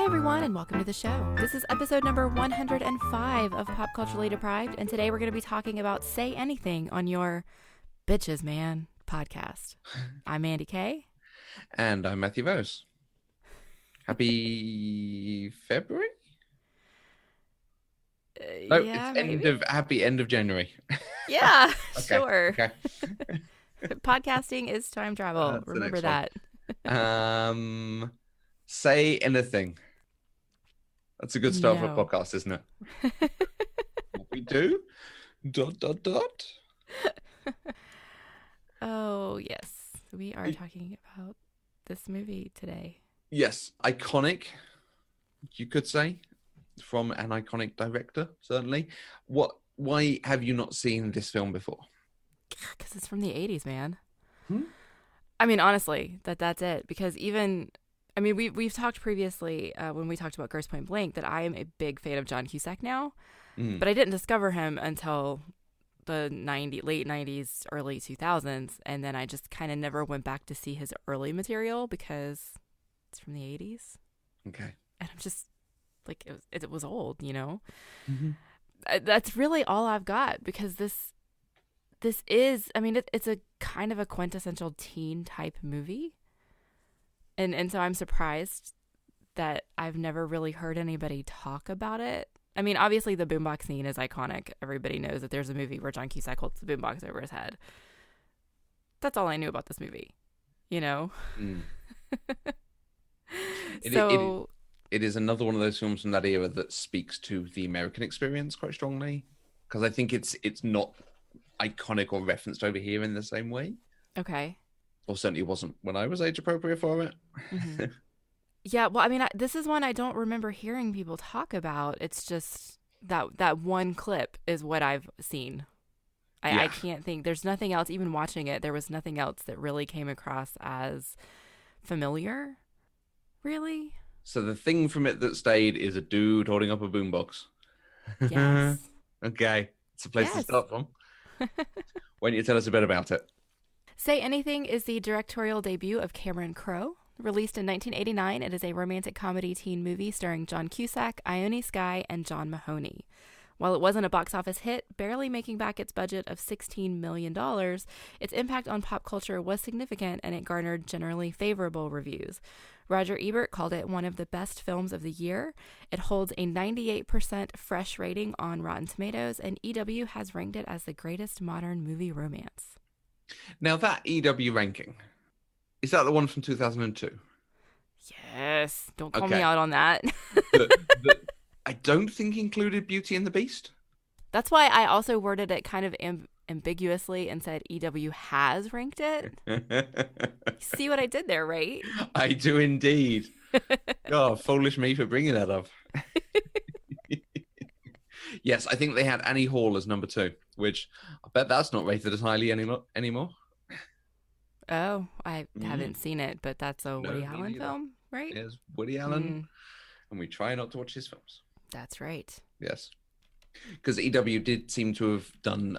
everyone, and welcome to the show. This is episode number 105 of Pop Culturally Deprived, and today we're going to be talking about Say Anything on your Bitches Man podcast. I'm Andy Kay. And I'm Matthew Vose. Happy February? Yeah, it's happy end of January. Yeah, Okay, sure. Okay. Podcasting is time travel. Remember that. Say anything. That's a good start for a No. podcast, isn't it? What we do? ... Oh, yes. We are talking about this movie today. Yes, iconic, you could say, from an iconic director, certainly. Why have you not seen this film before? Because it's from the 80s, man. Hmm? I mean, honestly, that's it. Because we've talked previously when we talked about Grosse Point Blank that I am a big fan of John Cusack now. But I didn't discover him until the late 90s, early 2000s. And then I just kind of never went back to see his early material because it's from the 80s. Okay. And I'm just like, it was old, you know? Mm-hmm. That's really all I've got because this is, it's a kind of a quintessential teen type movie. And so I'm surprised that I've never really heard anybody talk about it. I mean, obviously the boombox scene is iconic. Everybody knows that there's a movie where John Cusack holds the boombox over his head. That's all I knew about this movie, you know? Mm. So it is another one of those films from that era that speaks to the American experience quite strongly, because I think it's not iconic or referenced over here in the same way. okay. Or certainly wasn't when I was age appropriate for it. Mm-hmm. Yeah, well, this is one I don't remember hearing people talk about. It's just that one clip is what I've seen. I can't think. There's nothing else. Even watching it, there was nothing else that really came across as familiar, really. So the thing from it that stayed is a dude holding up a boombox. Yes. Okay. It's a place to Yes. start from. Why don't you tell us a bit about it? Say Anything is the directorial debut of Cameron Crowe. Released in 1989, it is a romantic comedy teen movie starring John Cusack, Ione Skye, and John Mahoney. While it wasn't a box office hit, barely making back its budget of $16 million, its impact on pop culture was significant and it garnered generally favorable reviews. Roger Ebert called it one of the best films of the year. It holds a 98% fresh rating on Rotten Tomatoes, and EW has ranked it as the greatest modern movie romance. Now that EW ranking, is that the one from 2002? Yes. Don't call Okay. me out on that. that I don't think included Beauty and the Beast. That's why I also worded it kind of ambiguously and said EW has ranked it. See what I did there, right? I do indeed. Oh, foolish me for bringing that up. Yes, I think they had Annie Hall as number 2, which I bet that's not rated as highly anymore. Oh, I haven't seen it, but that's a Woody me Allen neither. film, right? Yes, Woody Allen, and we try not to watch his films. That's right. Yes, because EW did seem to have done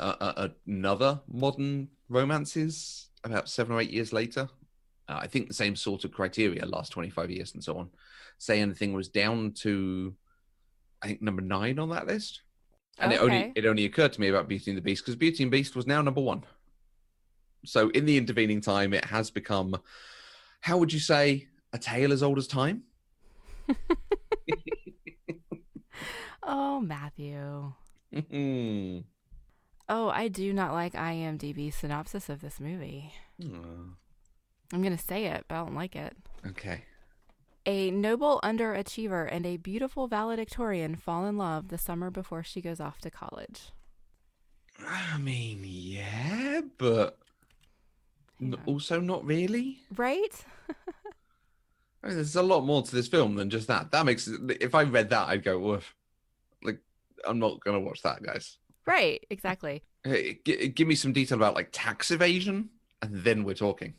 another modern romances about 7 or 8 years later. I think the same sort of criteria, last 25 years and so on. Say Anything was down to, I think, number 9 on that list. And Okay. it only occurred to me about Beauty and the Beast because Beauty and the Beast was now number 1. So in the intervening time, it has become, how would you say, a tale as old as time? Oh, Matthew. Mm. Oh, I do not like IMDb's synopsis of this movie. Oh, I'm going to say it, but I don't like it. okay. A noble underachiever and a beautiful valedictorian fall in love the summer before she goes off to college. I mean, yeah, but Hang on. also not really. Right? I mean, there's a lot more to this film than just that. That makes, if I read that, I'd go, woof. Like, I'm not going to watch that, guys. Right, exactly. Hey, give me some detail about, like, tax evasion, and then we're talking.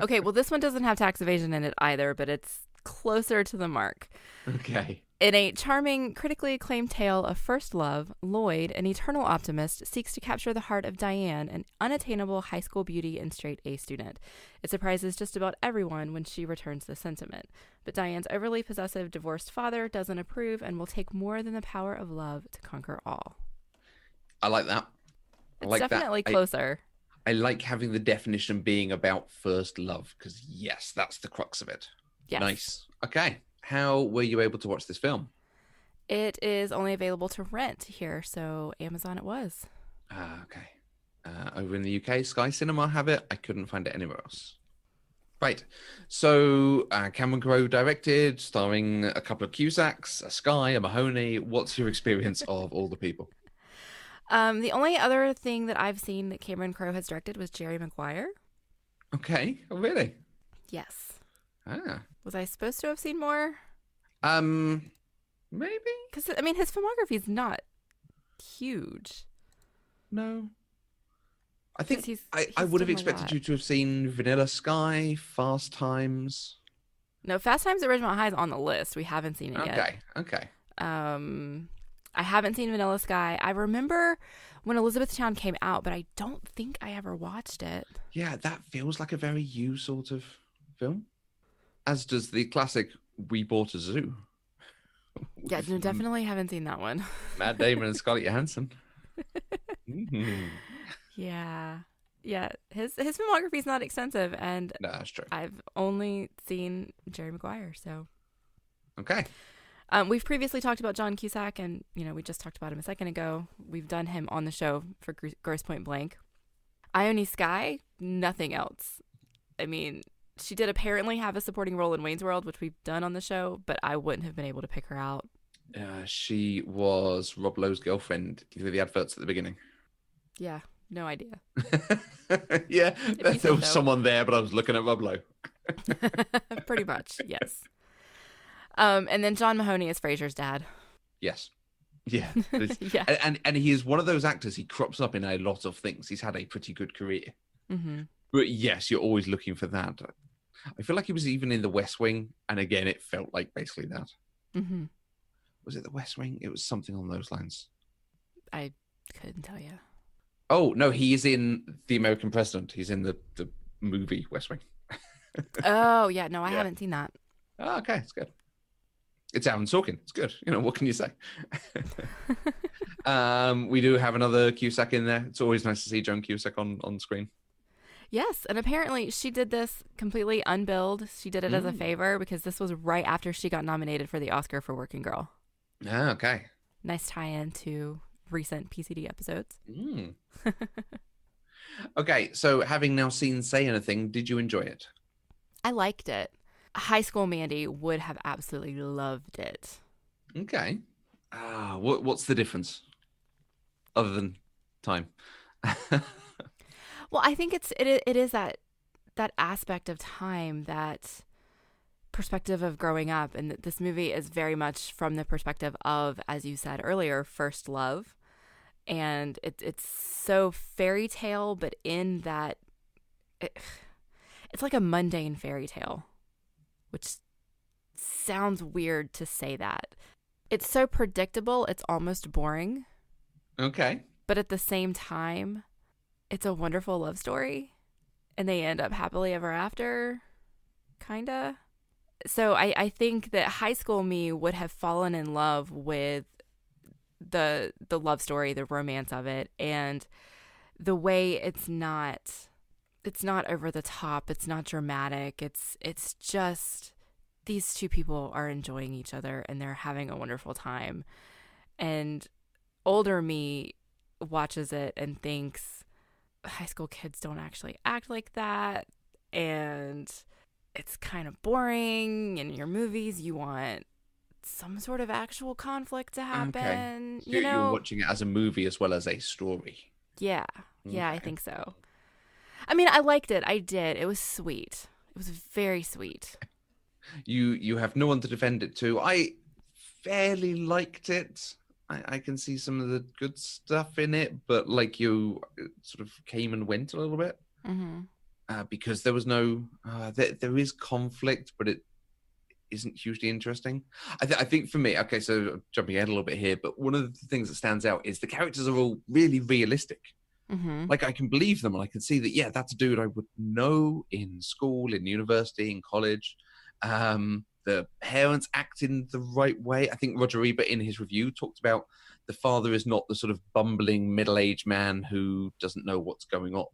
Okay, well, this one doesn't have tax evasion in it either, but it's closer to the mark. Okay. In a charming, critically acclaimed tale of first love, Lloyd, an eternal optimist, seeks to capture the heart of Diane, an unattainable high school beauty and straight A student. It surprises just about everyone when she returns the sentiment. But Diane's overly possessive divorced father doesn't approve and will take more than the power of love to conquer all. I like that. It's definitely closer. I like having the definition being about first love, because yes, that's the crux of it. Yes. Nice. Okay. How were you able to watch this film? It is only available to rent here, so Amazon it was. Okay. Over in the UK, Sky Cinema have it. I couldn't find it anywhere else. Right. So Cameron Crowe directed, starring a couple of Cusacks, a Sky, a Mahoney. What's your experience of all the people? The only other thing that I've seen that Cameron Crowe has directed was Jerry Maguire. Okay. Oh, really? Yes. Ah. Was I supposed to have seen more? Maybe? Because, I mean, his filmography is not huge. No. I think he's I would have done a expected lot. you to have seen Vanilla Sky, Fast Times. No, Fast Times at Ridgemont High is on the list. We haven't seen it yet. Okay. I haven't seen Vanilla Sky. I remember when Elizabethtown came out, but I don't think I ever watched it. Yeah, that feels like a very you sort of film. As does the classic We Bought a Zoo. Yeah, no, definitely haven't seen that one. Matt Damon and Scarlett Johansson. Mm-hmm. Yeah. His filmography is not extensive, and No, that's true. I've only seen Jerry Maguire, so. Okay. We've previously talked about John Cusack, and, we just talked about him a second ago. We've done him on the show for Grosse Point Blank. Ione Skye, nothing else. I mean, she did apparently have a supporting role in Wayne's World, which we've done on the show, but I wouldn't have been able to pick her out. She was Rob Lowe's girlfriend through the adverts at the beginning. Yeah, no idea. Yeah, there was so. someone there, but I was looking at Rob Lowe. Pretty much, yes. And then John Mahoney is Frasier's dad. Yes. Yeah. Yeah. And he is one of those actors, he crops up in a lot of things. He's had a pretty good career. Mm-hmm. But yes, you're always looking for that. I feel like he was even in The West Wing, and again, it felt like basically that. Mm-hmm. Was it The West Wing? It was something on those lines. I couldn't tell you. Oh, no, he is in The American President. He's in the movie West Wing. Oh, yeah. No, I haven't seen that. Oh, okay, it's good. It's Aaron Sorkin. It's good. What can you say? We do have another Cusack in there. It's always nice to see Joan Cusack on screen. Yes, and apparently she did this completely unbilled. She did it as a favor because this was right after she got nominated for the Oscar for Working Girl. Ah, okay. Nice tie-in to recent PCD episodes. Okay, so having now seen Say Anything, did you enjoy it? I liked it. High School Mandy would have absolutely loved it. Okay. What's the difference? Other than time. Well, I think it is that aspect of time, that perspective of growing up, and this movie is very much from the perspective of, as you said earlier, first love, and it's so fairy tale, but in that it's like a mundane fairy tale, which sounds weird to say that. It's so predictable, it's almost boring. Okay. But at the same time, it's a wonderful love story, and they end up happily ever after, kinda. So I think that high school me would have fallen in love with the love story, the romance of it, and the way it's not over the top, it's not dramatic, it's just these two people are enjoying each other and they're having a wonderful time. And older me watches it and thinks high school kids don't actually act like that, and it's kind of boring. In your movies, you want some sort of actual conflict to happen. Okay. You're watching it as a movie as well as a story. Yeah. Okay. Yeah, I think so. I mean, I liked it. I did. It was sweet. It was very sweet. You have no one to defend it to. I fairly liked it. I can see some of the good stuff in it, but like you, it sort of came and went a little bit. Mm-hmm. Because there was no, there is conflict, but isn't hugely interesting. I think for me, okay, so I'm jumping ahead a little bit here, but one of the things that stands out is the characters are all really realistic. Mm-hmm. Like, I can believe them, and I can see that, yeah, that's a dude I would know in school, in university, in college. The parents act in the right way. I think Roger Ebert in his review talked about the father is not the sort of bumbling middle-aged man who doesn't know what's going on.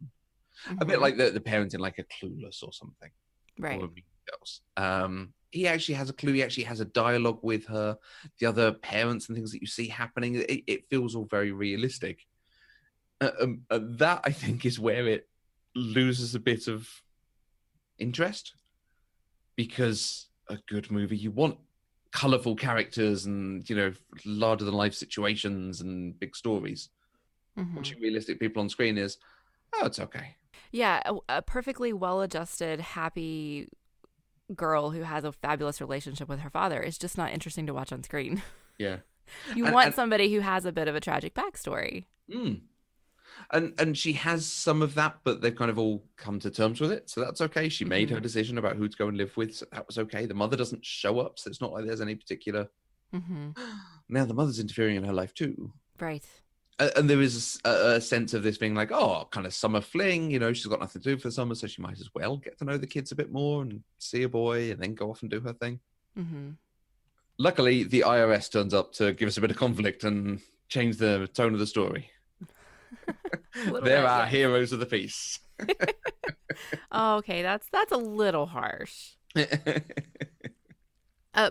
Mm-hmm. A bit like the parent in like a Clueless or something. Right. Or Mean Girls. He actually has a clue. He actually has a dialogue with her. The other parents and things that you see happening, it feels all very realistic. That, I think, is where it loses a bit of interest, because a good movie, you want colorful characters and, you know, larger than life situations and big stories. Mm-hmm. Watching realistic people on screen is, oh, it's okay. Yeah, a perfectly well-adjusted, happy girl who has a fabulous relationship with her father is just not interesting to watch on screen. Yeah. You want somebody who has a bit of a tragic backstory. And she has some of that, but they've kind of all come to terms with it, so that's okay. She made her decision about who to go and live with, so that was okay. The mother doesn't show up, so it's not like there's any particular now the mother's interfering in her life too, right? And there is a sense of this being like, oh, kind of summer fling, you know, she's got nothing to do for the summer, so she might as well get to know the kids a bit more and see a boy and then go off and do her thing. Luckily, the IRS turns up to give us a bit of conflict and change the tone of the story. There are heroes of the piece. Oh, okay, that's a little harsh.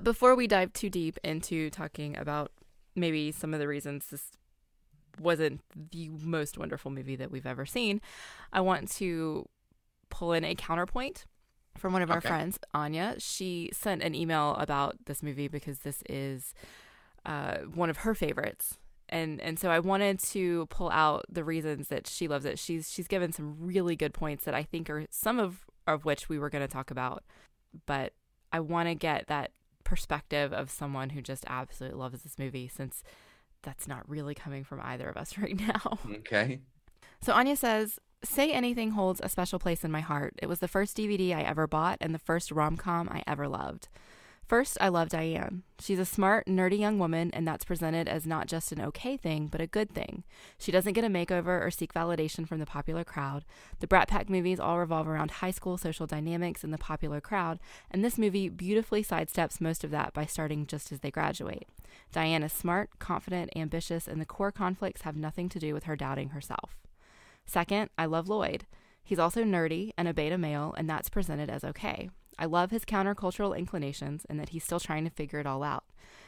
Before we dive too deep into talking about maybe some of the reasons this wasn't the most wonderful movie that we've ever seen, I want to pull in a counterpoint from one of our friends, Anya. She sent an email about this movie because this is one of her favorites. And so I wanted to pull out the reasons that she loves it. She's given some really good points that I think are some of which we were going to talk about. But I want to get that perspective of someone who just absolutely loves this movie, since that's not really coming from either of us right now. Okay. So Anya says, Say Anything holds a special place in my heart. It was the first DVD I ever bought and the first rom-com I ever loved. First, I love Diane. She's a smart, nerdy young woman, and that's presented as not just an okay thing, but a good thing. She doesn't get a makeover or seek validation from the popular crowd. The Brat Pack movies all revolve around high school social dynamics and the popular crowd, and this movie beautifully sidesteps most of that by starting just as they graduate. Diane is smart, confident, ambitious, and the core conflicts have nothing to do with her doubting herself. Second, I love Lloyd. He's also nerdy and a beta male, and that's presented as okay. I love his countercultural inclinations and that he's still trying to figure it all out.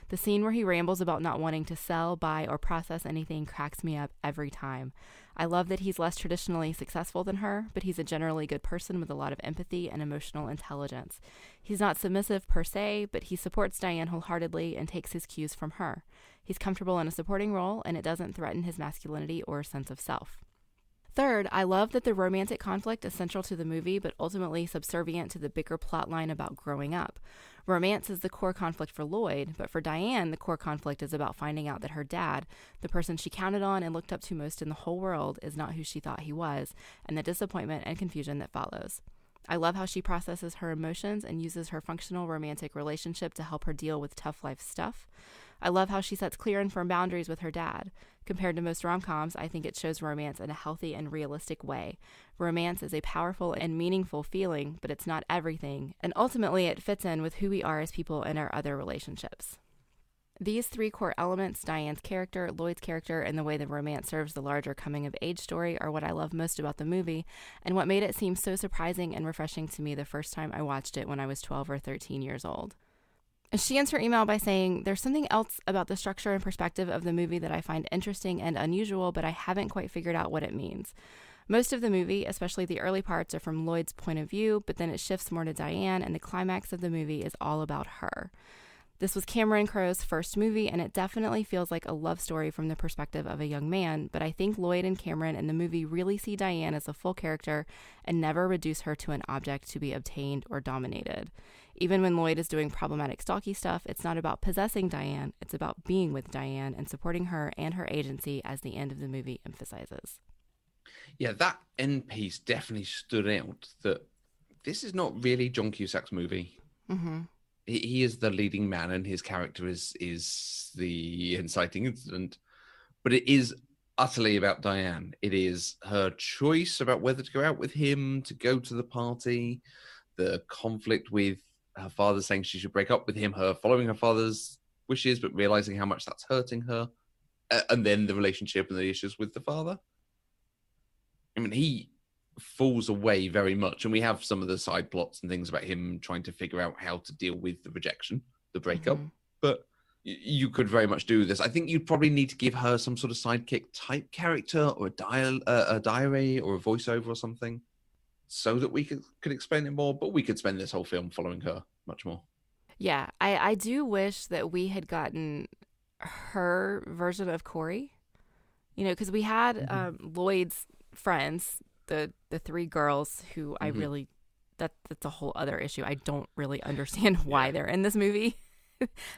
The scene where he rambles about not wanting to sell, buy, or process anything cracks me up every time. I love that he's less traditionally successful than her, but he's a generally good person with a lot of empathy and emotional intelligence. He's not submissive per se, but he supports Diane wholeheartedly and takes his cues from her. He's comfortable in a supporting role, and it doesn't threaten his masculinity or sense of self. Third, I love that the romantic conflict is central to the movie, but ultimately subservient to the bigger plotline about growing up. Romance is the core conflict for Lloyd, but for Diane, the core conflict is about finding out that her dad, the person she counted on and looked up to most in the whole world, is not who she thought he was, and the disappointment and confusion that follows. I love how she processes her emotions and uses her functional romantic relationship to help her deal with tough life stuff. I love how she sets clear and firm boundaries with her dad. Compared to most rom-coms, I think it shows romance in a healthy and realistic way. Romance is a powerful and meaningful feeling, but it's not everything, and ultimately it fits in with who we are as people in our other relationships. These three core elements, Diane's character, Lloyd's character, and the way the romance serves the larger coming-of-age story, are what I love most about the movie, and what made it seem so surprising and refreshing to me the first time I watched it when I was 12 or 13 years old. She ends her email by saying, there's something else about the structure and perspective of the movie that I find interesting and unusual, but I haven't quite figured out what it means. Most of the movie, especially the early parts, are from Lloyd's point of view, but then it shifts more to Diane, and the climax of the movie is all about her. This was Cameron Crowe's first movie, and it definitely feels like a love story from the perspective of a young man, but I think Lloyd and Cameron in the movie really see Diane as a full character and never reduce her to an object to be obtained or dominated. Even when Lloyd is doing problematic stalky stuff, it's not about possessing Diane, it's about being with Diane and supporting her and her agency, as the end of the movie emphasizes. Yeah, that end piece definitely stood out, that this is not really John Cusack's movie. Mm-hmm. he is the leading man, and his character is the inciting incident. But it is utterly about Diane. It is her choice about whether to go out with him, to go to the party, the conflict with her father saying she should break up with him, her following her father's wishes, but realizing how much that's hurting her, and then the relationship and the issues with the father. I mean, he falls away very much, and we have some of the side plots and things about him trying to figure out how to deal with the rejection, the breakup. But you could very much do this. I think you'd probably need to give her some sort of sidekick type character, or a diary, or a voiceover or something, so that we could explain it more. But we could spend this whole film following her much more. Yeah, I do wish that we had gotten her version of Corey. Because we had Lloyd's friends, the three girls who I really, that's a whole other issue. I don't really understand why they're in this movie.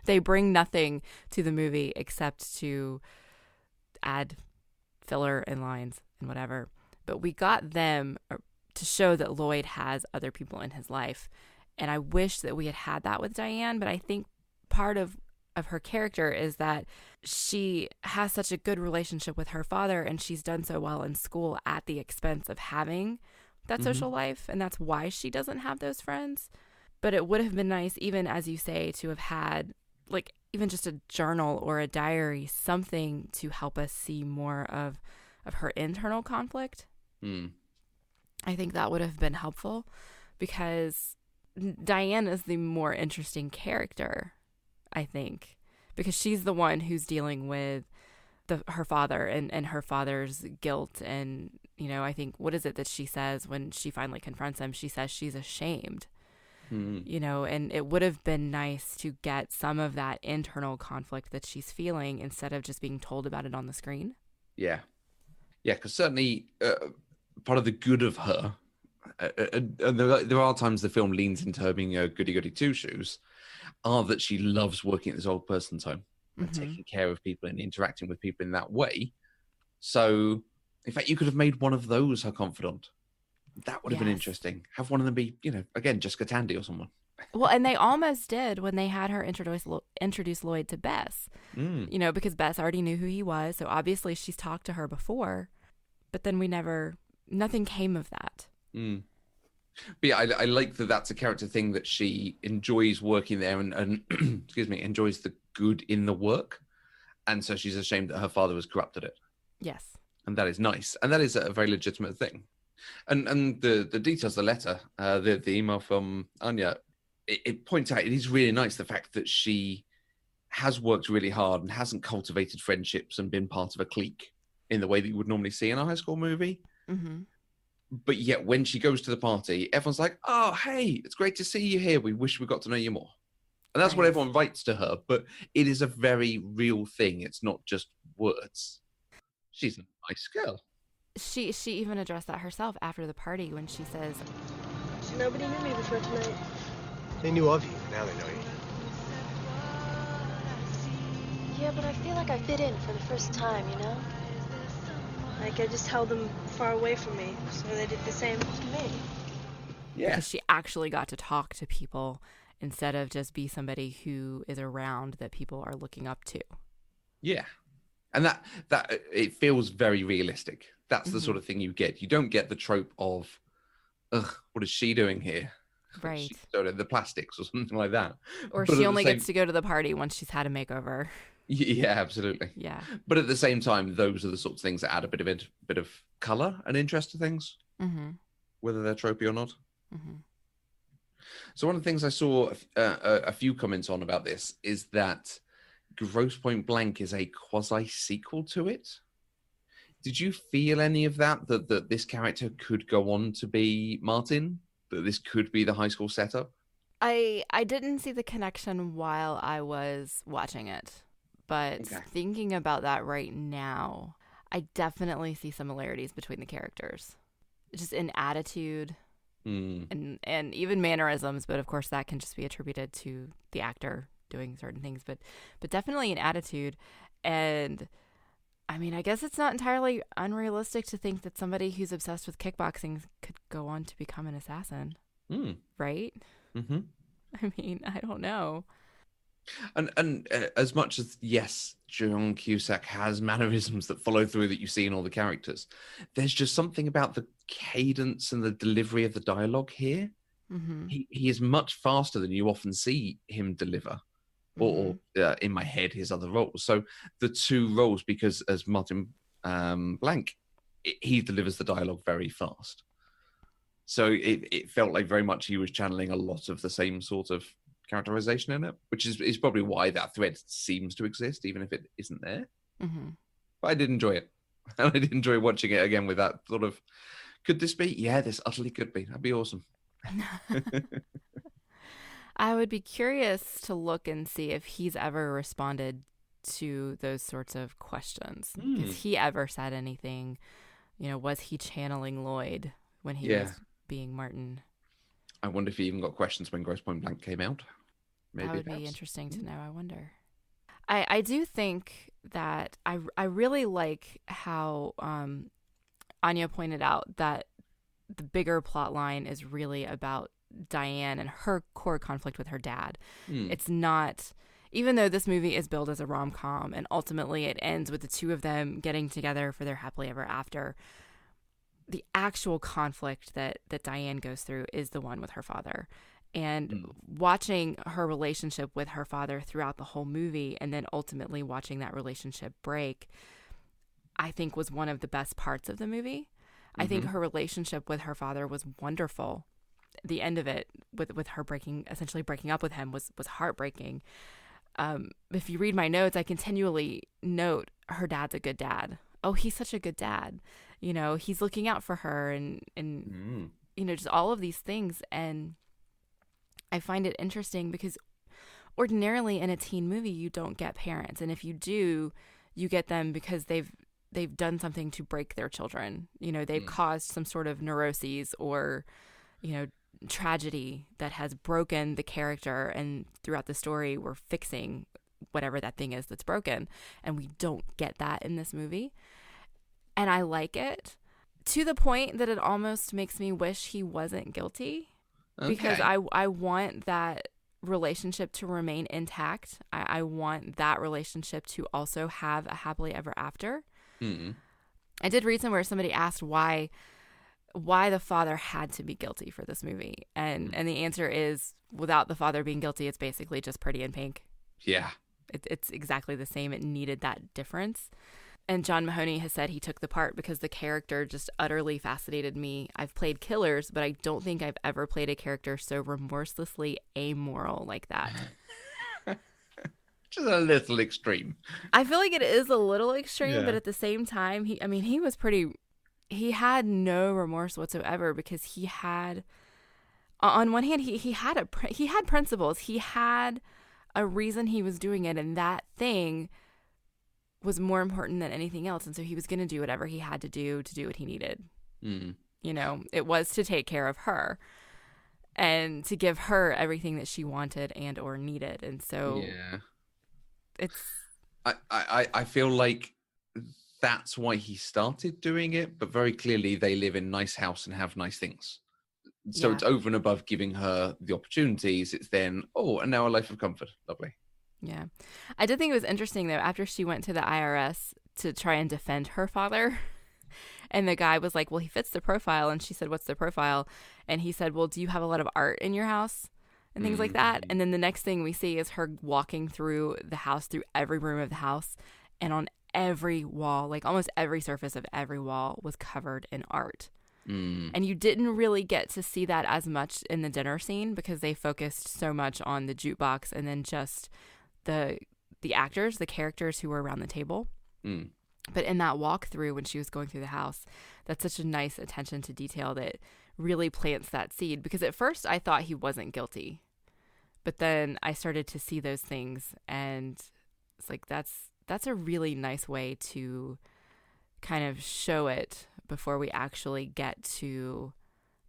They bring nothing to the movie except to add filler and lines and whatever. But we got them to show that Lloyd has other people in his life. And I wish that we had that with Diane, but I think part of her character is that she has such a good relationship with her father, and she's done so well in school at the expense of having that social life, and that's why she doesn't have those friends. But it would have been nice, even as you say, to have had like even just a journal or a diary, something to help us see more of her internal conflict. I think that would have been helpful, because Diane is the more interesting character, I think, because she's the one who's dealing with her father and her father's guilt. And, I think, what is it that she says when she finally confronts him? She says she's ashamed, and it would have been nice to get some of that internal conflict that she's feeling instead of just being told about it on the screen. Yeah, because certainly part of the good of her, and there are times the film leans into her being a goody-goody two-shoes, are that she loves working at this old person's home and taking care of people and interacting with people in that way. So, in fact, you could have made one of those her confidant. That would have been interesting. Have one of them be, again, Jessica Tandy or someone. Well, and they almost did when they had her introduce Lloyd to Bess. Because Bess already knew who he was, so obviously she's talked to her before. But then nothing came of that. But yeah, I like that that's a character thing, that she enjoys working there and excuse me, enjoys the good in the work. And so she's ashamed that her father has corrupted it. Yes. And that is nice. And that is a very legitimate thing. And the details, the letter, the email from Anya, it points out, it is really nice, the fact that she has worked really hard and hasn't cultivated friendships and been part of a clique in the way that you would normally see in a high school movie. But yet when she goes to the party, everyone's like, oh, hey, it's great to see you here. We wish we got to know you more. And that's what everyone writes to her. But it is a very real thing. It's not just words. She's a nice girl. She even addressed that herself after the party when she says, nobody knew me before tonight. They knew of you. Now they know you. Yeah, but I feel like I fit in for the first time, Like I just held them far away from me, so they did the same to me. Yeah. Because she actually got to talk to people instead of just be somebody who is around that people are looking up to. Yeah. And that it feels very realistic. That's the sort of thing you get. You don't get the trope of, ugh, what is she doing here? Right. She's the plastics or something like that. Or she only gets to go to the party once she's had a makeover. Yeah, absolutely. Yeah. But at the same time, those are the sorts of things that add a bit of color and interest to things, whether they're tropey or not. So one of the things I saw a few comments on about this is that Grosse Pointe Blank is a quasi-sequel to it. Did you feel any of that this character could go on to be Martin? That this could be the high school setup? I didn't see the connection while I was watching it. But thinking about that right now, I definitely see similarities between the characters. Just in attitude and even mannerisms, but of course that can just be attributed to the actor doing certain things, but definitely in attitude. And I mean, I guess it's not entirely unrealistic to think that somebody who's obsessed with kickboxing could go on to become an assassin. Right? I mean, I don't know. And as much as, yes, John Cusack has mannerisms that follow through that you see in all the characters, there's just something about the cadence and the delivery of the dialogue here. Mm-hmm. He is much faster than you often see him deliver, or in my head, his other roles. So the two roles, because as Martin Blank, he delivers the dialogue very fast. So it felt like very much he was channeling a lot of the same sort of characterization in it, which is probably why that thread seems to exist, even if it isn't there. Mm-hmm. But I did enjoy it. And I did enjoy watching it again with that sort of, could this be? Yeah, this utterly could be. That'd be awesome. I would be curious to look and see if he's ever responded to those sorts of questions. Has he ever said anything? Was he channeling Lloyd when he was being Martin? I wonder if he even got questions when Grosse Pointe Blank came out. Maybe that would perhaps be interesting to know. I wonder. I do think that I really like how Anya pointed out that the bigger plot line is really about Diane and her core conflict with her dad. It's not, even though this movie is billed as a rom-com and ultimately it ends with the two of them getting together for their happily ever after, the actual conflict that Diane goes through is the one with her father. And watching her relationship with her father throughout the whole movie and then ultimately watching that relationship break, I think was one of the best parts of the movie. I think her relationship with her father was wonderful. The end of it with her essentially breaking up with him was heartbreaking. If you read my notes, I continually note her dad's a good dad. Oh, he's such a good dad. He's looking out for her and just all of these things. And I find it interesting because ordinarily in a teen movie, you don't get parents. And if you do, you get them because they've done something to break their children. They've caused some sort of neuroses or, tragedy that has broken the character. And throughout the story, we're fixing whatever that thing is that's broken. And we don't get that in this movie. And I like it to the point that it almost makes me wish he wasn't guilty. Okay. Because I want that relationship to remain intact. I want that relationship to also have a happily ever after. I did read somewhere somebody asked why the father had to be guilty for this movie. And the answer is, without the father being guilty, it's basically just Pretty in Pink. Yeah. It's exactly the same. It needed that difference. And John Mahoney has said he took the part because the character just utterly fascinated me. I've played killers, but I don't think I've ever played a character so remorselessly amoral like that. Just a little extreme. I feel like it is a little extreme, but at the same time, he had no remorse whatsoever because he had, on one hand, he had principles. He had a reason he was doing it, and that thing was more important than anything else. And so he was going to do whatever he had to do what he needed. It was to take care of her and to give her everything that she wanted and or needed. And so I feel like that's why he started doing it, but very clearly they live in a nice house and have nice things. So it's over and above giving her the opportunities. It's then, and now a life of comfort. Lovely. Yeah. I did think it was interesting, though, after she went to the IRS to try and defend her father, and the guy was like, well, he fits the profile. And she said, what's the profile? And he said, well, do you have a lot of art in your house? And things like that. And then the next thing we see is her walking through the house, through every room of the house. And on every wall, like almost every surface of every wall was covered in art. And you didn't really get to see that as much in the dinner scene because they focused so much on the jukebox and then just the actors, the characters who were around the table. But in that walkthrough when she was going through the house, that's such a nice attention to detail that really plants that seed. Because at first I thought he wasn't guilty, but then I started to see those things, and it's like that's a really nice way to kind of show it before we actually get to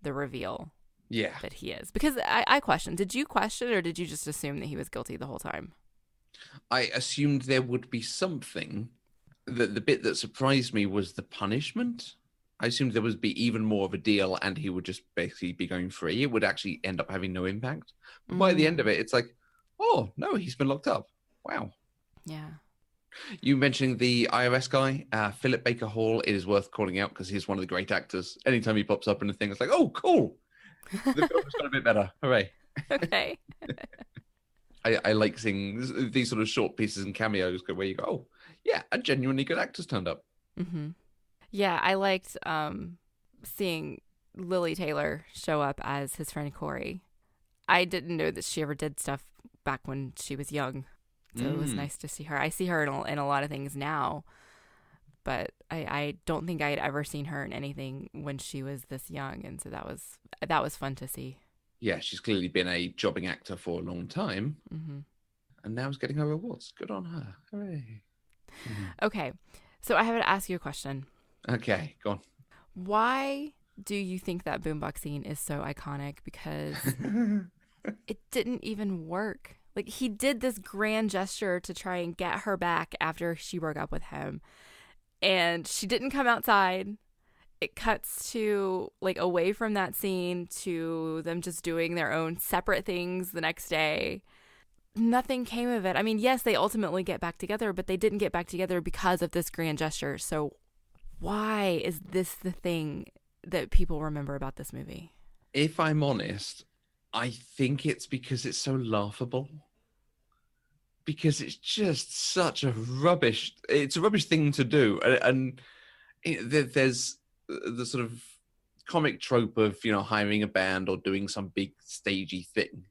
the reveal. Yeah, that he is. Because I questioned. Did you question, or did you just assume that he was guilty the whole time? I assumed there would be something. The bit that surprised me was the punishment. I assumed there would be even more of a deal and he would just basically be going free. It would actually end up having no impact. But by the end of it, it's like, oh, no, he's been locked up. Wow. Yeah. You mentioning the IRS guy, Philip Baker Hall, it is worth calling out because he's one of the great actors. Anytime he pops up in a thing, it's like, oh, cool. The film's got a bit better. Hooray. Okay. I like seeing these sort of short pieces and cameos where you go, oh, yeah, a genuinely good actor's turned up. Mm-hmm. Yeah, I liked seeing Lily Taylor show up as his friend Corey. I didn't know that she ever did stuff back when she was young, so it was nice to see her. I see her in a lot of things now, but I don't think I had ever seen her in anything when she was this young, and so that was fun to see. Yeah, she's clearly been a jobbing actor for a long time, and now is getting her awards. Good on her. Hooray. Okay, so I have to ask you a question. Okay, go on. Why do you think that boombox scene is so iconic? Because it didn't even work. Like, he did this grand gesture to try and get her back after she broke up with him, and she didn't come outside. It cuts to, like, away from that scene to them just doing their own separate things the next day. Nothing came of it. I mean, yes, they ultimately get back together, but they didn't get back together because of this grand gesture. So why is this the thing that people remember about this movie? If I'm honest, I think it's because it's so laughable. Because it's just such a rubbish thing to do. And there's the sort of comic trope of, hiring a band or doing some big stagey thing.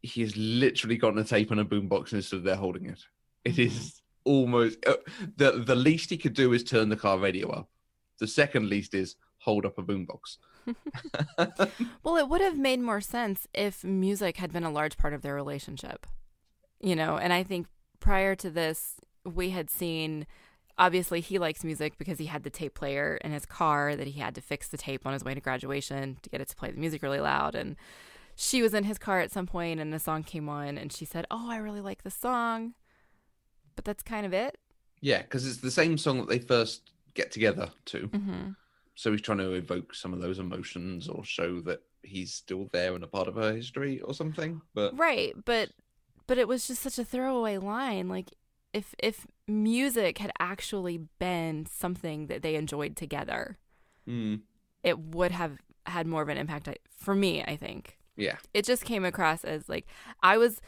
He has literally gotten a tape on a boombox and stood there holding it. It is almost the least he could do is turn the car radio up. The second least is hold up a boombox. Well, it would have made more sense if music had been a large part of their relationship, and I think prior to this, we had seen, obviously he likes music because he had the tape player in his car that he had to fix the tape on his way to graduation to get it to play the music really loud. And she was in his car at some point and the song came on and she said, oh, I really like the song. But that's kind of it. Yeah, because it's the same song that they first get together to. Mm-hmm. So he's trying to evoke some of those emotions or show that he's still there and a part of her history or something. But right, but it was just such a throwaway line. Like, if music had actually been something that they enjoyed together, it would have had more of an impact for me, I think. Yeah. It just came across as, like, I was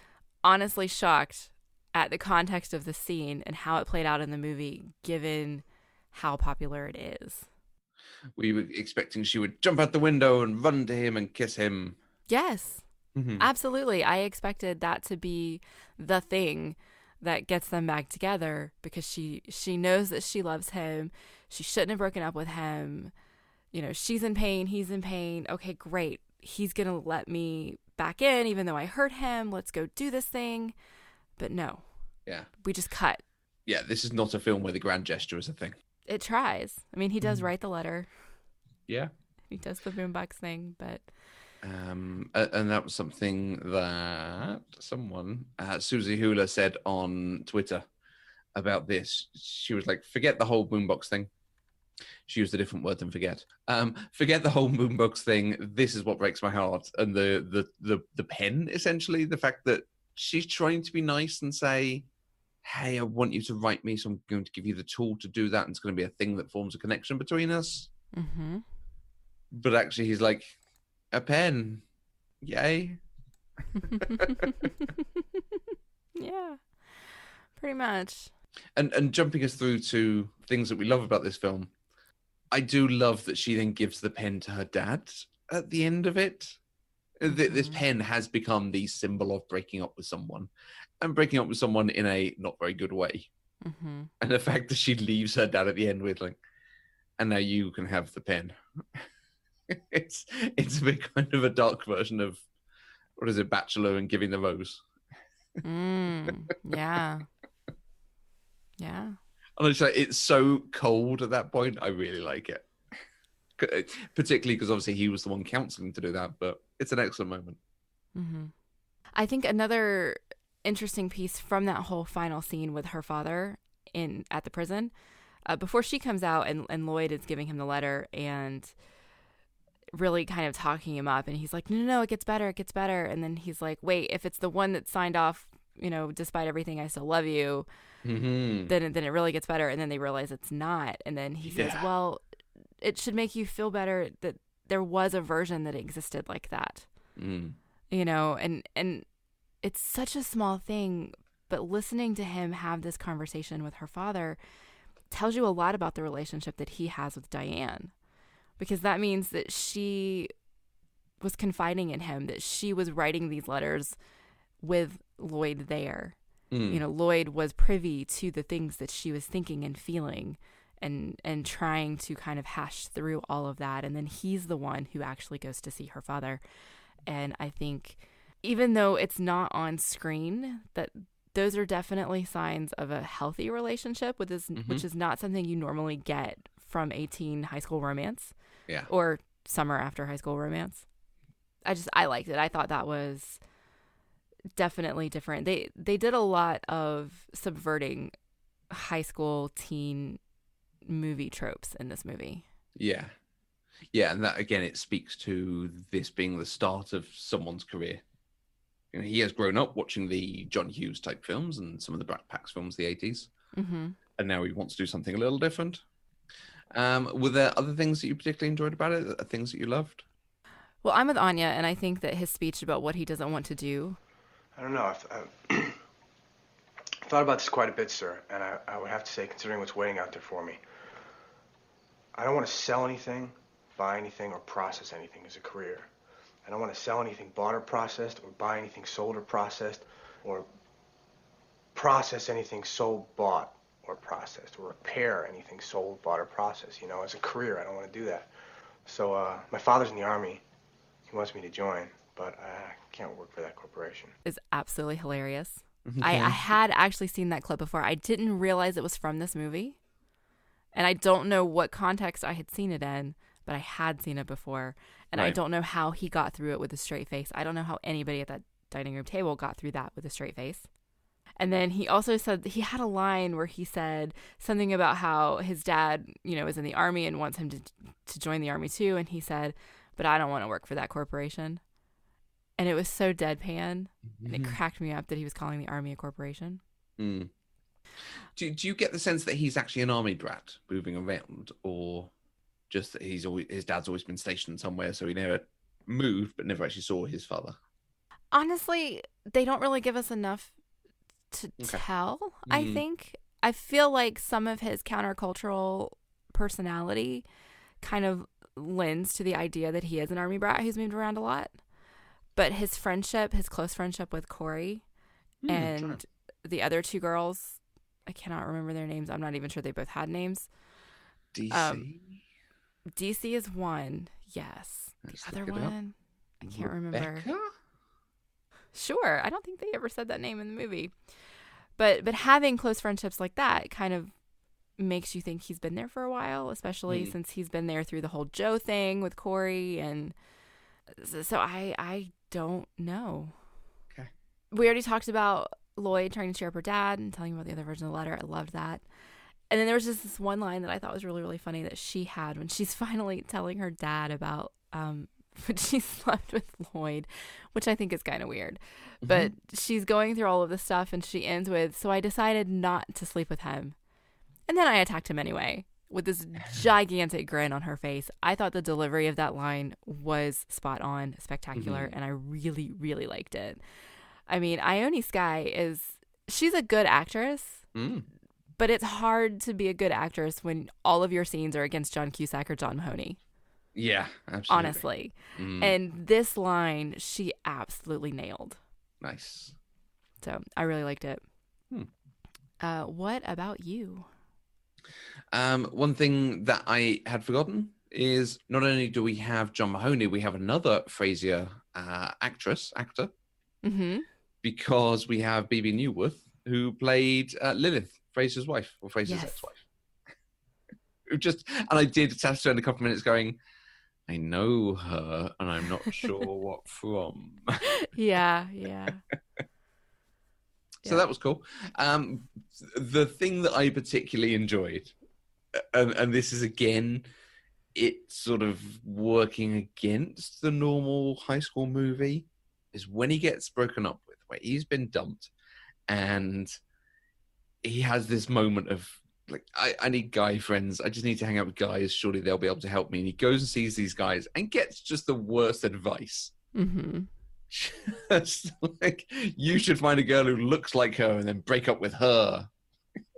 honestly shocked at the context of the scene and how it played out in the movie, given how popular it is. We were expecting she would jump out the window and run to him and kiss him. Yes, absolutely. I expected that to be the thing that gets them back together, because she knows that she loves him. She shouldn't have broken up with him. She's in pain. He's in pain. Okay, great. He's going to let me back in even though I hurt him. Let's go do this thing. But no. Yeah. We just cut. Yeah, this is not a film where the grand gesture is a thing. It tries. I mean, he does write the letter. Yeah. He does the boombox thing, but... and that was something that someone, Susie Hula, said on Twitter about this. She was like, forget the whole boombox thing. She used a different word than forget. Forget the whole boombox thing. This is what breaks my heart. And the pen, essentially, the fact that she's trying to be nice and say, hey, I want you to write me, so I'm going to give you the tool to do that, and it's going to be a thing that forms a connection between us. Mm-hmm. But actually, he's like, a pen. Yay. Yeah, pretty much. And jumping us through to things that we love about this film, I do love that she then gives the pen to her dad at the end of it. This pen has become the symbol of breaking up with someone, and breaking up with someone in a not very good way. Mm-hmm. And the fact that she leaves her dad at the end with, like, and now you can have the pen. It's a bit kind of a dark version of, what is it, Bachelor and Giving the Rose. Yeah. Yeah. And it's like, it's so cold at that point. I really like it. Particularly because obviously he was the one counseling to do that, but it's an excellent moment. Mm-hmm. I think another interesting piece from that whole final scene with her father at the prison, before she comes out and Lloyd is giving him the letter and really kind of talking him up, and he's like, no, it gets better, and then he's like, wait, if it's the one that signed off, despite everything, I still love you, then it really gets better, and then they realize it's not, and then he says, well, it should make you feel better that there was a version that existed like that, and it's such a small thing, but listening to him have this conversation with her father tells you a lot about the relationship that he has with Diane. Because that means that she was confiding in him, that she was writing these letters with Lloyd there. Lloyd was privy to the things that she was thinking and feeling and trying to kind of hash through all of that. And then he's the one who actually goes to see her father. And I think even though it's not on screen, that those are definitely signs of a healthy relationship, which is not something you normally get from a teen high school romance. Yeah. Or summer after high school romance. I liked it. I thought that was definitely different. They did a lot of subverting high school teen movie tropes in this movie. Yeah. Yeah, and that again, it speaks to this being the start of someone's career. He has grown up watching the John Hughes type films and some of the Brat Pax films, the 80s. And now he wants to do something a little different. Were there other things that you particularly enjoyed about it? Things that you loved? Well, I'm with Anya, and I think that his speech about what he doesn't want to do. I don't know. I've thought about this quite a bit, sir, and I would have to say, considering what's waiting out there for me, I don't want to sell anything, buy anything, or process anything as a career. I don't want to sell anything bought or processed, or buy anything sold or processed, or process anything sold, bought, or processed, or repair anything sold, bought, or processed. As a career, I don't want to do that. So my father's in the Army. He wants me to join, but I can't work for that corporation. It's absolutely hilarious. I had actually seen that clip before. I didn't realize it was from this movie, and I don't know what context I had seen it in, but I had seen it before, and I don't know how he got through it with a straight face. I don't know how anybody at that dining room table got through that with a straight face. And then he also said, he had a line where he said something about how his dad, is in the Army and wants him to join the Army too. And he said, but I don't want to work for that corporation. And it was so deadpan, and it cracked me up that he was calling the Army a corporation. Do you get the sense that he's actually an Army brat moving around, or just that his dad's always been stationed somewhere, so he never moved but never actually saw his father? Honestly, they don't really give us enough to tell. I think I feel like some of his countercultural personality kind of lends to the idea that he is an Army brat who's moved around a lot, but his close friendship with Corey and the other two girls, I cannot remember their names. I'm not even sure they both had names. DC is one, yes. The other one, I can't remember. Sure, I don't think they ever said that name in the movie. But having close friendships like that kind of makes you think he's been there for a while, especially since he's been there through the whole Joe thing with Corey. And so I don't know. Okay. We already talked about Lloyd trying to cheer up her dad and telling him about the other version of the letter. I loved that. And then there was just this one line that I thought was really, really funny that she had when she's finally telling her dad about when she slept with Lloyd, which I think is kind of weird. But she's going through all of this stuff, and she ends with, so I decided not to sleep with him. And then I attacked him anyway, with this gigantic grin on her face. I thought the delivery of that line was spot on, spectacular, and I really, really liked it. I mean, Ione Skye she's a good actress, but it's hard to be a good actress when all of your scenes are against John Cusack or John Mahoney. Yeah, absolutely. Honestly. And this line, she absolutely nailed. Nice. So I really liked it. What about you? One thing that I had forgotten is not only do we have John Mahoney, we have another Frasier actor. Because we have Bebe Neuwirth, who played Lilith, Frasier's wife, or Frasier's ex-wife. And I did attach to her in a couple of minutes going, I know her, and I'm not sure what from. Yeah. So that was cool. The thing that I particularly enjoyed and this is again, it's sort of working against the normal high school movie, is when he gets broken up with, where he's been dumped, and he has this moment of like, I need guy friends. I just need to hang out with guys. Surely they'll be able to help me. And he goes and sees these guys and gets just the worst advice. Mm-hmm. Just like, you should find a girl who looks like her and then break up with her.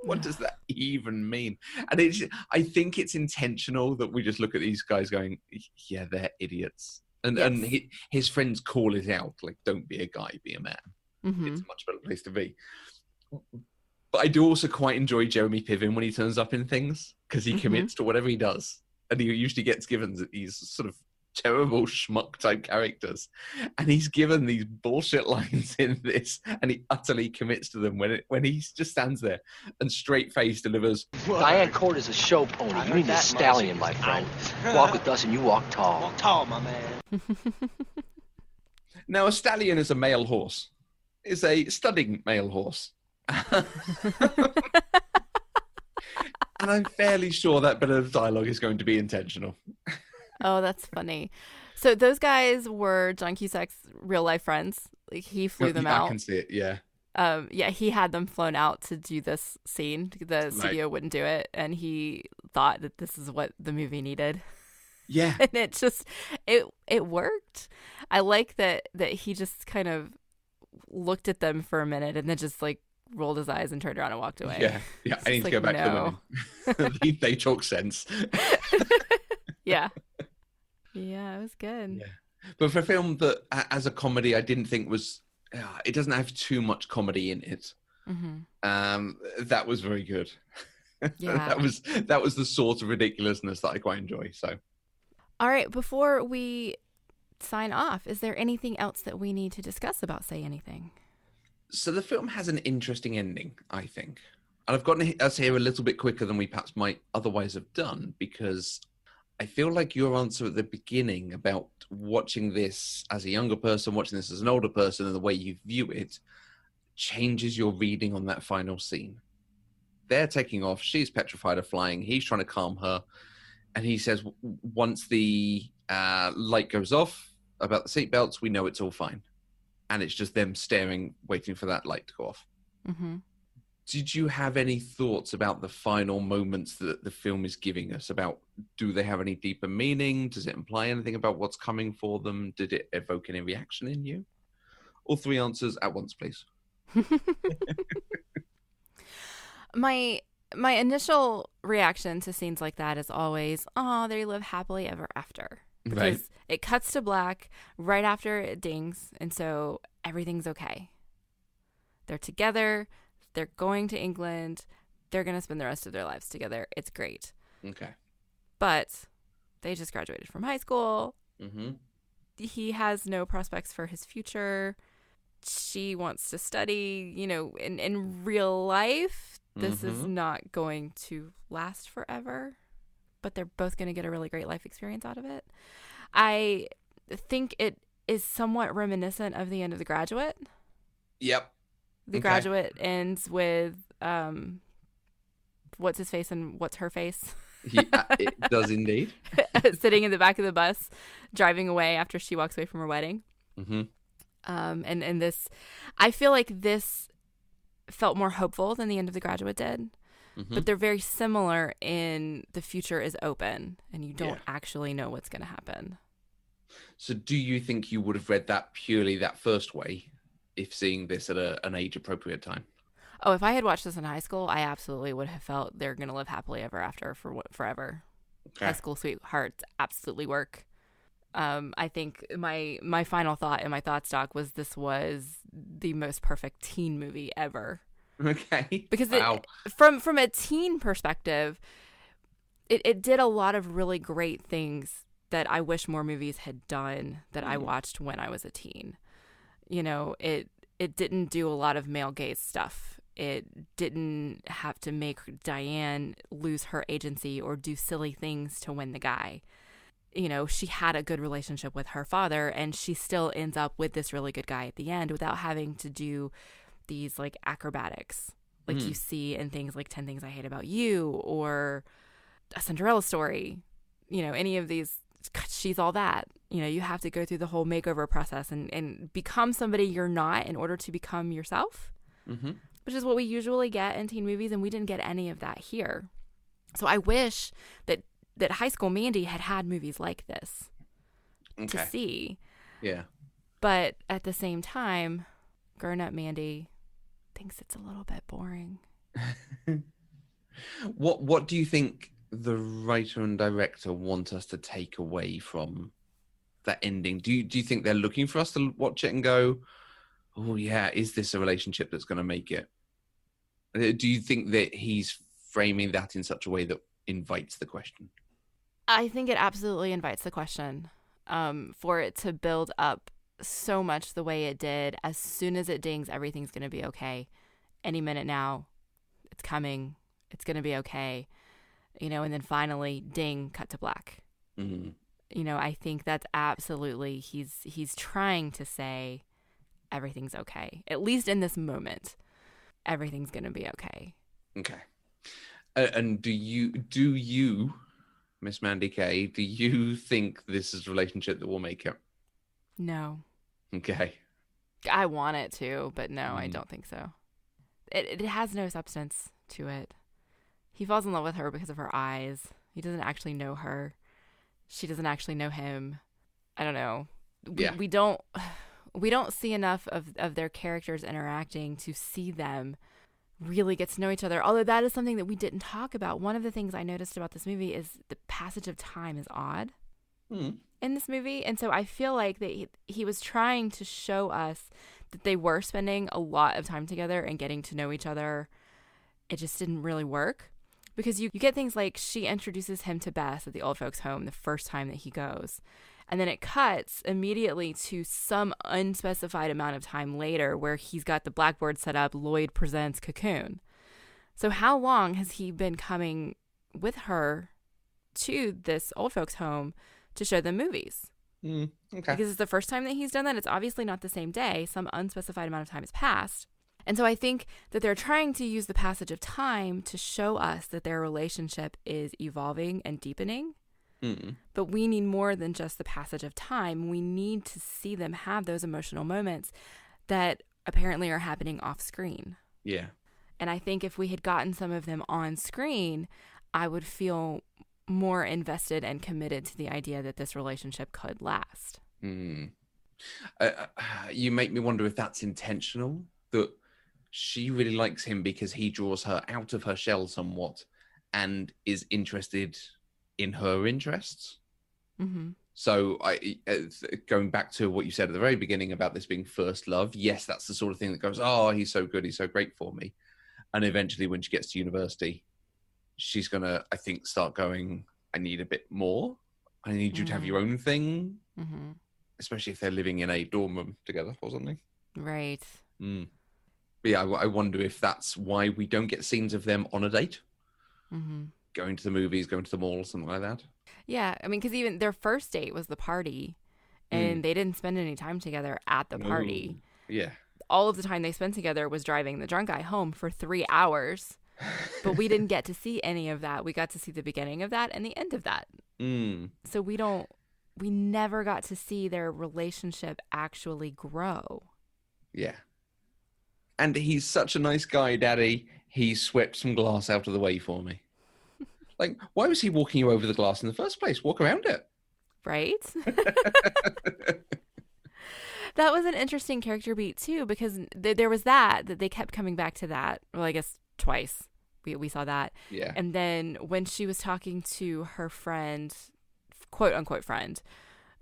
What does that even mean? And I think it's intentional that we just look at these guys going, yeah, they're idiots. And his friends call it out, like, don't be a guy, be a man. Mm-hmm. It's a much better place to be. But I do also quite enjoy Jeremy Piven when he turns up in things, because he commits to whatever he does. And he usually gets given these sort of terrible schmuck type characters. And he's given these bullshit lines in this, and he utterly commits to them when he just stands there and straight face delivers. Diane Court is a show pony. You need a stallion, my friend. Walk with us and you walk tall. Walk tall, my man. Now, a stallion is a male horse. Is a studding male horse. And I'm fairly sure that bit of dialogue is going to be intentional. Oh, that's funny. So those guys were John Cusack's real life friends. Like, he flew them out. I can see it, yeah. Yeah, he had them flown out to do this scene. The studio wouldn't do it, and he thought that this is what the movie needed. Yeah. And it just it worked. I like that he just kind of looked at them for a minute and then just like rolled his eyes and turned around and walked away. Yeah. I need to go back to the women. They talk sense. Yeah, it was good. Yeah. But for a film that, as a comedy, I didn't think was, it doesn't have too much comedy in it. That was very good. Yeah, that was the sort of ridiculousness that I quite enjoy. So, all right, before we sign off, is there anything else that we need to discuss about Say Anything? So the film has an interesting ending, I think. And I've gotten us here a little bit quicker than we perhaps might otherwise have done, because I feel like your answer at the beginning about watching this as a younger person, watching this as an older person, and the way you view it changes your reading on that final scene. They're taking off. She's petrified of flying. He's trying to calm her. And he says, once the light goes off about the seatbelts, we know it's all fine. And it's just them staring, waiting for that light to go off. Mm-hmm. Did you have any thoughts about the final moments that the film is giving us? About, do they have any deeper meaning? Does it imply anything about what's coming for them? Did it evoke any reaction in you? All three answers at once, please. My initial reaction to scenes like that is always, oh, they live happily ever after. Because it cuts to black right after it dings, and so everything's okay. They're together. They're going to England. They're going to spend the rest of their lives together. It's great. Okay. But they just graduated from high school. Mm-hmm. He has no prospects for his future. She wants to study. You know, in real life, this is not going to last forever. But they're both going to get a really great life experience out of it. I think it is somewhat reminiscent of the end of The Graduate. Yep. The Graduate ends with what's his face and what's her face. It does indeed. Sitting in the back of the bus, driving away after she walks away from her wedding. Mm-hmm. And this, I feel like this felt more hopeful than the end of The Graduate did. Mm-hmm. But they're very similar in the future is open and you don't actually know what's going to happen. So do you think you would have read that purely that first way if seeing this at an age-appropriate time? Oh, if I had watched this in high school, I absolutely would have felt they're going to live happily ever after forever. Okay. High School Sweethearts absolutely work. I think my final thought in my thoughts doc was this was the most perfect teen movie ever. Okay. Because from a teen perspective, it did a lot of really great things that I wish more movies had done that I watched when I was a teen. You know, it didn't do a lot of male gaze stuff. It didn't have to make Diane lose her agency or do silly things to win the guy. You know, she had a good relationship with her father, and she still ends up with this really good guy at the end without having to do these like acrobatics like you see in things like 10 Things I Hate About You or A Cinderella Story, any of these, She's All That. You have to go through the whole makeover process and become somebody you're not in order to become yourself, which is what we usually get in teen movies, and we didn't get any of that here. So I wish that High School Mandy had movies like this to see. Yeah. But at the same time, Grown Up Mandy thinks it's a little bit boring. What do you think the writer and director want us to take away from that ending? Do you think they're looking for us to watch it and go, oh yeah, is this a relationship that's going to make it? Do you think that he's framing that in such a way that invites the question? I think it absolutely invites the question. For it to build up so much the way it did, as soon as it dings, everything's going to be okay. Any minute now, it's coming. It's going to be okay. And then finally, ding, cut to black. Mm-hmm. I think that's absolutely, he's trying to say everything's okay. At least in this moment, everything's going to be okay. Okay. And do you, Miss Mandy Kay, do you think this is a relationship that will make it? No. Okay. I want it to, but no, I don't think so. It has no substance to it. He falls in love with her because of her eyes. He doesn't actually know her. She doesn't actually know him. I don't know. We don't see enough of their characters interacting to see them really get to know each other. Although that is something that we didn't talk about. One of the things I noticed about this movie is the passage of time is odd in this movie. And so I feel like that he was trying to show us that they were spending a lot of time together and getting to know each other. It just didn't really work. Because you get things like she introduces him to Bess at the old folks' home the first time that he goes. And then it cuts immediately to some unspecified amount of time later where he's got the blackboard set up, Lloyd presents Cocoon. So how long has he been coming with her to this old folks' home to show them movies? Okay. Because it's the first time that he's done that. It's obviously not the same day. Some unspecified amount of time has passed. And so I think that they're trying to use the passage of time to show us that their relationship is evolving and deepening. But we need more than just the passage of time. We need to see them have those emotional moments that apparently are happening off screen. Yeah. And I think if we had gotten some of them on screen, I would feel more invested and committed to the idea that this relationship could last. You make me wonder if that's intentional, that she really likes him because he draws her out of her shell somewhat and is interested in her interests. So going back to what you said at the very beginning about this being first love, yes, that's the sort of thing that goes, oh, he's so good, he's so great for me. And eventually when she gets to university, she's going to, I think, start going, I need a bit more. I need you to have your own thing, especially if they're living in a dorm room together or something. Right. But yeah, I wonder if that's why we don't get scenes of them on a date. Going to the movies, going to the mall, something like that. Yeah, I mean, because even their first date was the party, and they didn't spend any time together at the party. Yeah. All of the time they spent together was driving the drunk guy home for 3 hours, but we didn't get to see any of that. We got to see the beginning of that and the end of that. So we never got to see their relationship actually grow. Yeah. And he's such a nice guy, Daddy. He swept some glass out of the way for me. Like, why was he walking you over the glass in the first place? Walk around it. Right? That was an interesting character beat, too, because there was that they kept coming back to that. Well, I guess twice we saw that. Yeah. And then when she was talking to her friend, quote-unquote friend,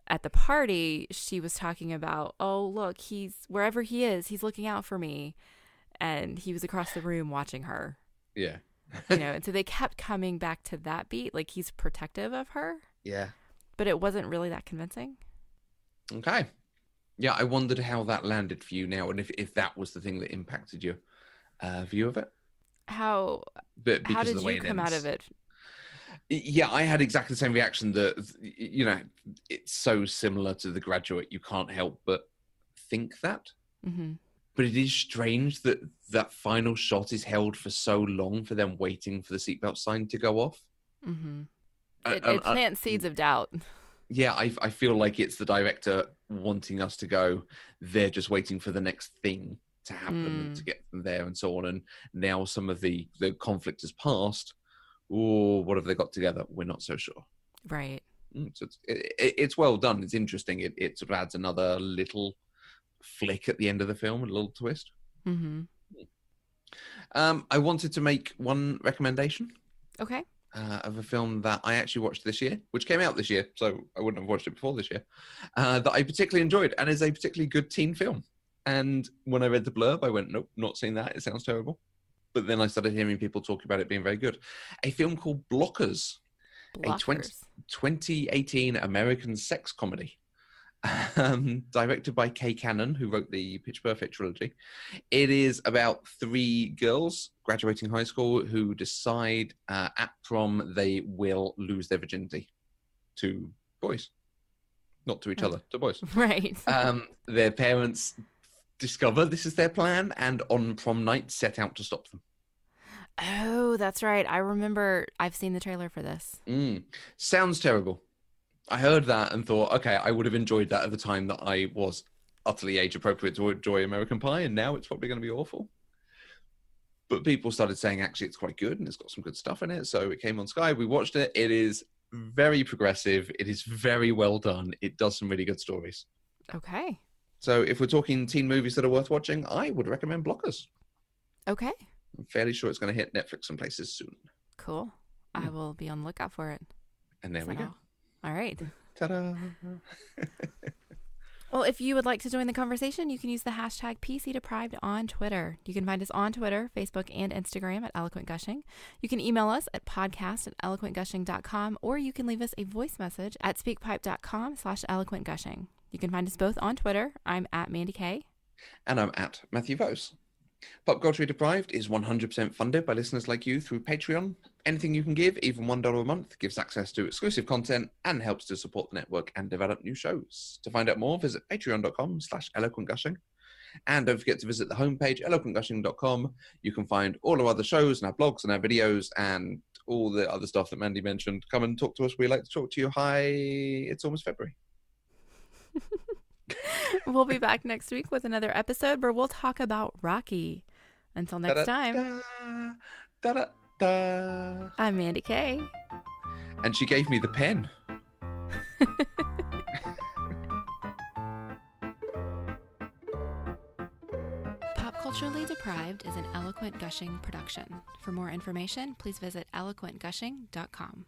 at the party, she was talking about, oh, look, wherever he is, he's looking out for me. And he was across the room watching her. Yeah. And so they kept coming back to that beat, like he's protective of her. Yeah. But it wasn't really that convincing. Okay. Yeah, I wondered how that landed for you now, and if that was the thing that impacted your view of it. How did you come out of it? Yeah, I had exactly the same reaction. That, it's so similar to The Graduate, you can't help but think that. But it is strange that final shot is held for so long for them waiting for the seatbelt sign to go off. Mm-hmm. It plants seeds of doubt. Yeah, I feel like it's the director wanting us to go, they're just waiting for the next thing to happen and to get them there and so on. And now some of the conflict has passed. Oh, what have they got together? We're not so sure. Right. So it's well done. It's interesting. It sort of adds another little flick at the end of the film, a little twist. Mm-hmm. I wanted to make one recommendation. Okay. Of a film that I actually watched this year, which came out this year, so I wouldn't have watched it before this year, that I particularly enjoyed and is a particularly good teen film. And when I read the blurb, I went, nope, not seen that. It sounds terrible. But then I started hearing people talk about it being very good. A film called Blockers. A 2018 American sex comedy. Directed by Kay Cannon, who wrote the Pitch Perfect trilogy. It is about 3 girls graduating high school who decide at prom they will lose their virginity to boys. Not to each other, to boys. Right. Their parents discover this is their plan and on prom night set out to stop them. Oh, that's right. I remember I've seen the trailer for this. Sounds terrible. I heard that and thought, okay, I would have enjoyed that at the time that I was utterly age appropriate to enjoy American Pie, and now it's probably going to be awful. But people started saying actually it's quite good and it's got some good stuff in it. So it came on Sky. We watched it. It is very progressive. It is very well done. It does some really good stories. Okay. So if we're talking teen movies that are worth watching, I would recommend Blockers. Okay. I'm fairly sure it's going to hit Netflix and places soon. Cool. I will be on the lookout for it. And there we go. All right. Ta-da. Well, if you would like to join the conversation, you can use the hashtag PCDeprived on Twitter. You can find us on Twitter, Facebook, and Instagram at Eloquent Gushing. You can email us at podcast@eloquentgushing.com, or you can leave us a voice message at speakpipe.com/eloquentgushing. You can find us both on Twitter. I'm at Mandy Kay. And I'm at Matthew Vose. Pop Culture Deprived is 100% funded by listeners like you through Patreon. Anything you can give, even $1 a month, gives access to exclusive content and helps to support the network and develop new shows. To find out more, visit patreon.com/eloquentgushing. And don't forget to visit the homepage, eloquentgushing.com. You can find all our other shows and our blogs and our videos and all the other stuff that Mandy mentioned. Come and talk to us. We like to talk to you. Hi, it's almost February. We'll be back next week with another episode where we'll talk about Rocky. Until next time. I'm Mandy Kay. And she gave me the pen. Pop Culturally Deprived is an Eloquent Gushing production. For more information, please visit eloquentgushing.com.